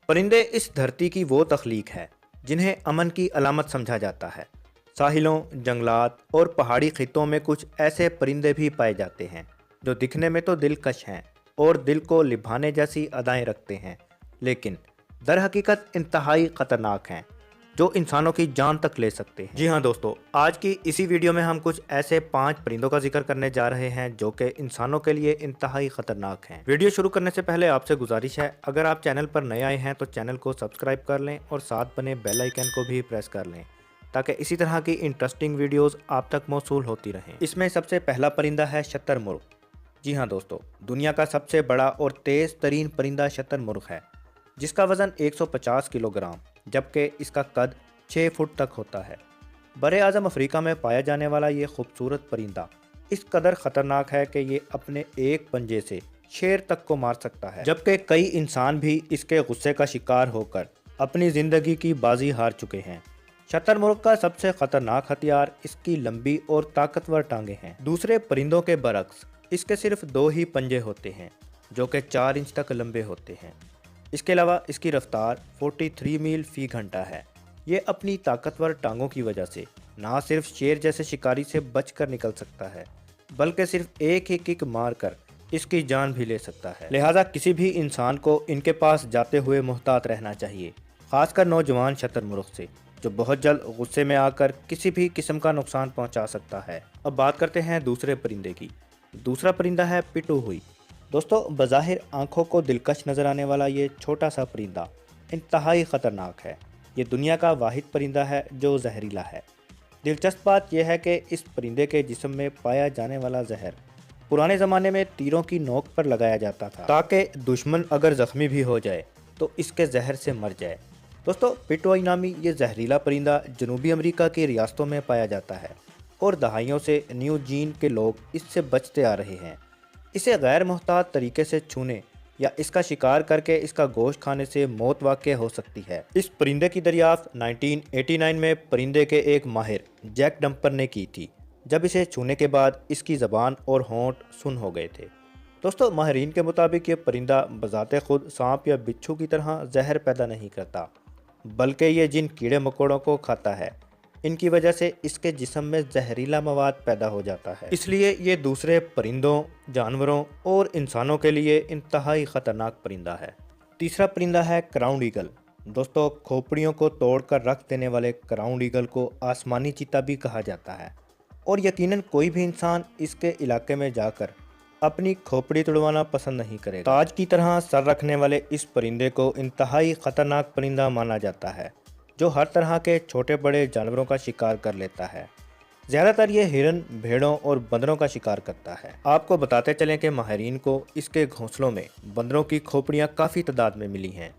परिंदे इस धरती की वो तख्लीक है जिन्हें अमन की अलामत समझा जाता है। साहिलों, जंगलात और पहाड़ी खित्तों में कुछ ऐसे परिंदे भी पाए जाते हैं जो दिखने में तो दिलकश हैं और दिल को लिभाने जैसी अदाएं रखते हैं, लेकिन दर हकीकत इंतहाई ख़तरनाक हैं, जो इंसानों की जान तक ले सकते हैं। जी हाँ दोस्तों, आज की इसी वीडियो में हम कुछ ऐसे 5 परिंदों का जिक्र करने जा रहे हैं जो कि इंसानों के लिए इंतहाई ख़तरनाक हैं। वीडियो शुरू करने से पहले आपसे गुजारिश है, अगर आप चैनल पर नए आए हैं तो चैनल को सब्सक्राइब कर लें और साथ बने बेल आइकन को भी प्रेस कर लें ताकि इसी तरह की इंटरेस्टिंग वीडियोस आप तक मौसूल होती रहें। इसमें सबसे पहला परिंदा है शतरमुर्ग। जी हाँ दोस्तों, दुनिया का सबसे बड़ा और तेज़ तरीन परिंदा शतरमुर्ग है, जिसका वज़न 150 किलोग्राम जबकि इसका कद 6 फुट तक होता है। बरे आज़म अफ्रीका में पाया जाने वाला ये खूबसूरत परिंदा इस कदर ख़तरनाक है कि ये अपने एक पंजे से शेर तक को मार सकता है, जबकि कई इंसान भी इसके गुस्से का शिकार होकर अपनी ज़िंदगी की बाजी हार चुके हैं। शतरमुर्ग का सबसे ख़तरनाक हथियार इसकी लंबी और ताकतवर टांगें हैं। दूसरे परिंदों के बरक्स इसके सिर्फ 2 ही पंजे होते हैं जो कि 4 इंच तक लंबे होते हैं। इसके अलावा इसकी रफ्तार 43 मील फी घंटा है। ये अपनी ताकतवर टांगों की वजह से ना सिर्फ शेर जैसे शिकारी से बचकर निकल सकता है, बल्कि सिर्फ एक ही किक मारकर इसकी जान भी ले सकता है। लिहाजा किसी भी इंसान को इनके पास जाते हुए मुहतात रहना चाहिए, खासकर नौजवान शतरमुर्ग से, जो बहुत जल्द गुस्से में आकर किसी भी किस्म का नुकसान पहुंचा सकता है। अब बात करते हैं दूसरे परिंदे की। दूसरा परिंदा है पिटू हुई। दोस्तों, बज़ाहिर आंखों को दिलकश नज़र आने वाला ये छोटा सा परिंदा इंतहाई ख़तरनाक है। ये दुनिया का वाहिद परिंदा है जो जहरीला है। दिलचस्प बात यह है कि इस परिंदे के जिस्म में पाया जाने वाला जहर पुराने ज़माने में तीरों की नोक पर लगाया जाता था ताकि दुश्मन अगर ज़ख्मी भी हो जाए तो इसके जहर से मर जाए। दोस्तों, पिटवाई नामी ये जहरीला परिंदा जनूबी अमेरिका की रियासतों में पाया जाता है और दहाइयों से न्यू जीन के लोग इससे बचते आ रहे हैं। इसे गैर मुहतात तरीके से छूने या इसका शिकार करके इसका गोश्त खाने से मौत वाक़ हो सकती है। इस परिंदे की दरियाफ्त 1989 में परिंदे के एक माहिर जैक डंपर ने की थी, जब इसे छूने के बाद इसकी ज़बान और होंठ सुन्न हो गए थे। दोस्तों, माहिरीन के मुताबिक ये परिंदा बज़ाते खुद सांप या बिच्छू की तरह जहर पैदा नहीं करता, बल्कि ये जिन कीड़े मकोड़ों को खाता है इनकी वजह से इसके जिस्म में जहरीला मवाद पैदा हो जाता है। इसलिए ये दूसरे परिंदों, जानवरों और इंसानों के लिए इंतहाई ख़तरनाक परिंदा है। तीसरा परिंदा है क्राउन ईगल। दोस्तों, खोपड़ियों को तोड़कर रख देने वाले क्राउन ईगल को आसमानी चीता भी कहा जाता है और यकीनन कोई भी इंसान इसके इलाके में जाकर अपनी खोपड़ी तोड़वाना पसंद नहीं करेगा। ताज की तरह सर रखने वाले इस परिंदे को इंतहाई ख़तरनाक परिंदा माना जाता है, जो हर तरह के छोटे बड़े जानवरों का शिकार कर लेता है। ज़्यादातर ये हिरन, भेड़ों और बंदरों का शिकार करता है। आपको बताते चलें कि माहिरीन को इसके घोंसलों में बंदरों की खोपड़ियाँ काफ़ी तादाद में मिली हैं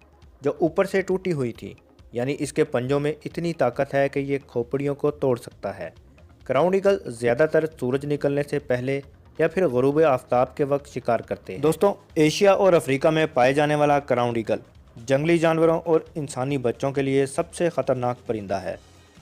जो ऊपर से टूटी हुई थी, यानी इसके पंजों में इतनी ताकत है कि ये खोपड़ियों को तोड़ सकता है। क्राउन ईगल ज़्यादातर सूरज निकलने से पहले या फिर गुरूब आफ्ताब के वक्त शिकार करते हैं। दोस्तों, एशिया और अफ्रीका में पाए जाने वाला क्राउन ईगल जंगली जानवरों और इंसानी बच्चों के लिए सबसे ख़तरनाक परिंदा है।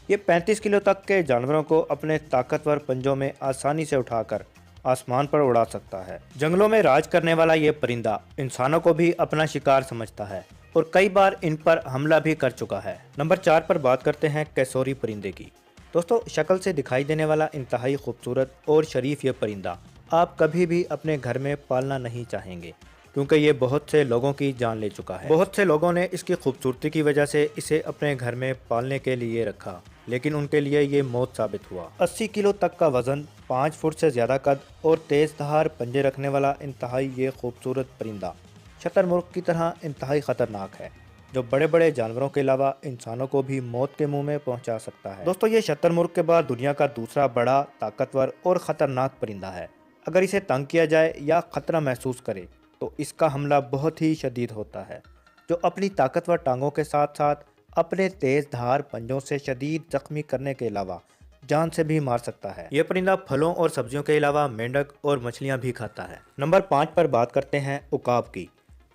ये 35 किलो तक के जानवरों को अपने ताकतवर पंजों में आसानी से उठाकर आसमान पर उड़ा सकता है। जंगलों में राज करने वाला ये परिंदा इंसानों को भी अपना शिकार समझता है और कई बार इन पर हमला भी कर चुका है। नंबर 4 पर बात करते हैं कैसोरी परिंदे की। दोस्तों, शक्ल से दिखाई देने वाला इंतहाई खूबसूरत और शरीफ ये परिंदा आप कभी भी अपने घर में पालना नहीं चाहेंगे, क्योंकि ये बहुत से लोगों की जान ले चुका है। बहुत से लोगों ने इसकी खूबसूरती की वजह से इसे अपने घर में पालने के लिए रखा, लेकिन उनके लिए ये मौत साबित हुआ। 80 किलो तक का वज़न, 5 फुट से ज़्यादा कद और तेज़ धार पंजे रखने वाला इंतहाई ये खूबसूरत परिंदा शतरमुर्ग की तरह इंतहाई ख़तरनाक है, जो बड़े बड़े जानवरों के अलावा इंसानों को भी मौत के मुँह में पहुँचा सकता है। दोस्तों, ये शतरमुर्ग के बाद दुनिया का दूसरा बड़ा, ताकतवर और ख़तरनाक परिंदा है। अगर इसे तंग किया जाए या ख़तरा महसूस करे तो इसका हमला बहुत ही शदीद होता है, जो अपनी ताकतवर टांगों के साथ साथ अपने तेज़ धार पंजों से शदीद जख्मी करने के अलावा जान से भी मार सकता है। यह परिंदा फलों और सब्जियों के अलावा मेंढक और मछलियां भी खाता है। नंबर 5 पर बात करते हैं उकाब की।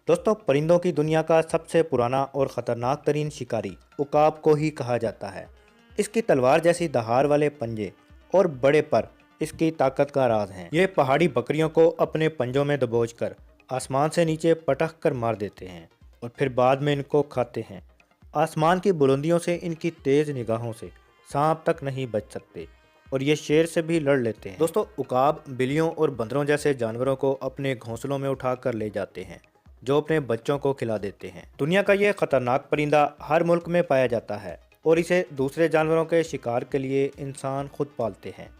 दोस्तों, परिंदों की दुनिया का सबसे पुराना और ख़तरनाक तरीन शिकारी उकाब को ही कहा जाता है। इसकी तलवार जैसी दहार वाले पंजे और बड़े पर इसकी ताकत का राज हैं। ये पहाड़ी बकरियों को अपने पंजों में दबोच कर आसमान से नीचे पटक कर मार देते हैं और फिर बाद में इनको खाते हैं। आसमान की बुलंदियों से इनकी तेज़ निगाहों से सांप तक नहीं बच सकते और ये शेर से भी लड़ लेते हैं। दोस्तों, उकाब बिल्लियों और बंदरों जैसे जानवरों को अपने घोंसलों में उठा कर ले जाते हैं, जो अपने बच्चों को खिला देते हैं। दुनिया का ये खतरनाक परिंदा हर मुल्क में पाया जाता है और इसे दूसरे जानवरों के शिकार के लिए इंसान खुद पालते हैं।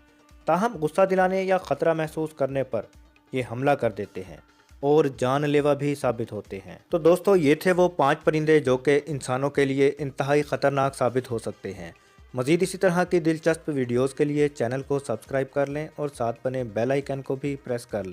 ताहम गुस्सा दिलाने या ख़तरा महसूस करने पर ये हमला कर देते हैं और जानलेवा भी साबित होते हैं। तो दोस्तों, ये थे वो 5 परिंदे जो कि इंसानों के लिए इंतहाई ख़तरनाक साबित हो सकते हैं। मज़ीद इसी तरह की दिलचस्प वीडियोज़ के लिए चैनल को सब्सक्राइब कर लें और साथ बने बेल आइकन को भी प्रेस कर लें।